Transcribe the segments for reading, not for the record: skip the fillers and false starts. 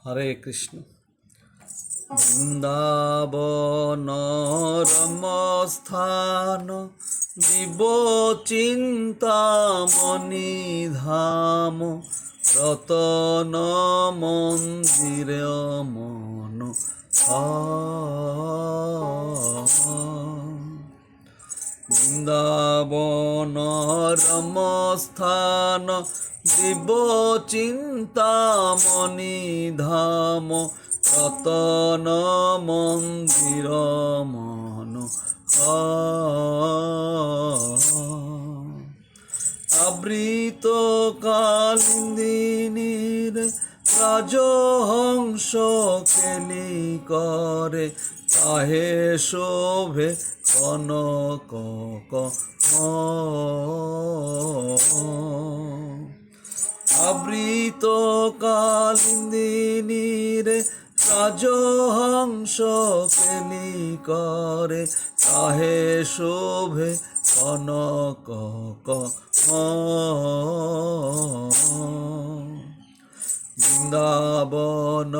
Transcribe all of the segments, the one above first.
হরে কৃষ্ণ। বৃন্দাবন রমস্থান জীব চিন্তামণি ধাম রতন মন্দির মন বৃন্দাবন রমস্থান জীব চিন্তামণি ধাম রতন মন্দির মন আবৃত কালিন্দিনীর রাজহংস কেলি করে তাহে শোভে কনক আবৃত কালিন্দিনীর রাজহংস কেলি করে তাহে শোভে কনক বৃন্দাবন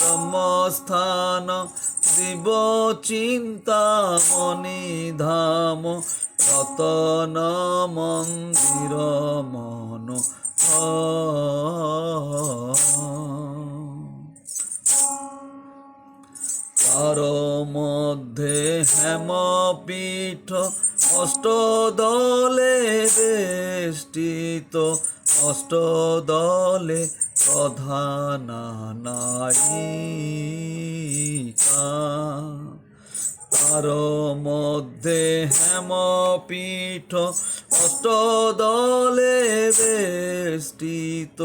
রমস্থান জীব চিন্তামণি ধাম রতন মন্দির মন তার মধ্যে হেমপীঠ অষ্টদলে বেষ্টিত অষ্টদলে প্রধানা নায়িকা তার মধ্যে হেমপীঠ অষ্টদলে বেষ্টিত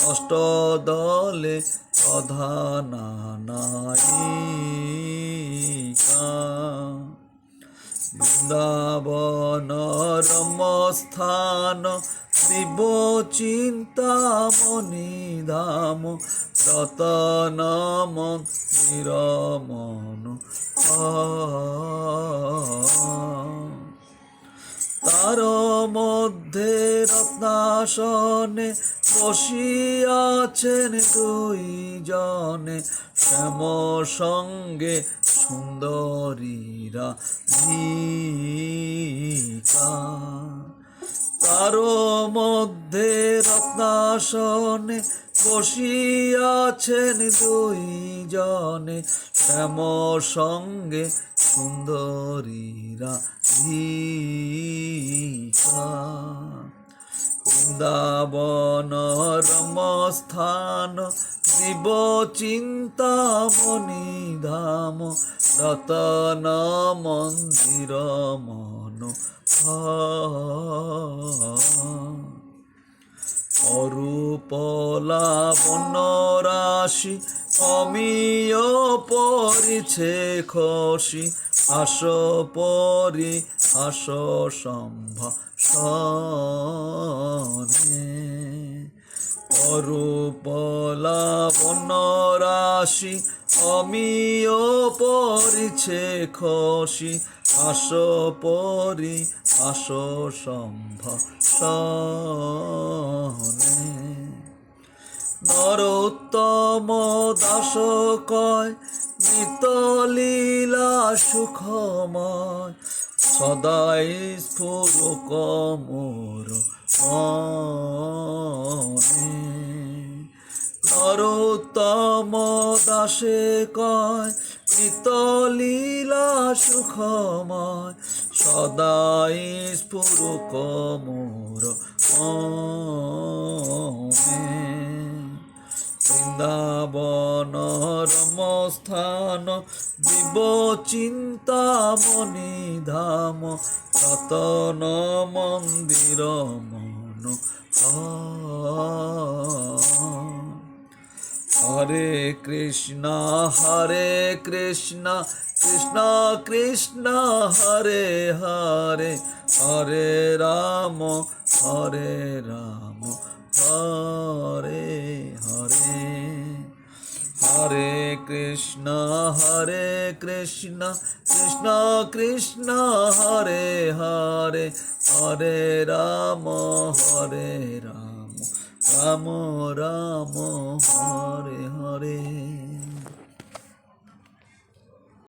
অষ্টদলে প্রধানা নায়িকা বৃন্দাবন রমস্থান শিব চিন্তামণি ধাম রতন মন্দির মন তার মধ্যে রত্নাসনে বসিয়াছেন দুইজনে শ্যাম সঙ্গে সুন্দরীরা ভিকা তার মধ্যে রত্নাসনে বসিয়াছেন দুইজনে শ্যাম সঙ্গে সুন্দরীরা ভিকা বৃন্দাবন রমস্থান জীব চিন্তামণি ধাম রতন মন্দির মন অরূপ লাবণ্য রাশি অমিয় পরিছে খসি আস পরি আস সম্ভাষণে অরূপ লাবণ্য রাশি অমিয় পরিছে খসি আস পরি আস সম্ভাষণে নরোত্তম দাস কয় নিতলীলা সুখময় সদাই স্ফুরক মোর মনে নরোত্তম দাসে কয় নিতলীলা সুখময় সদাই স্ফুরক মোর মনে বৃন্দাবন রমস্থান জীব চিন্তামণি ধাম রতন মন্দির মন হরে কৃষ্ণ কৃষ্ণ কৃষ্ণ হরে হরে হরে রাম হরে হরে হরে কৃষ্ণ কৃষ্ণ কৃষ্ণ হরে হরে হরে রাম রাম রাম হরে হরে।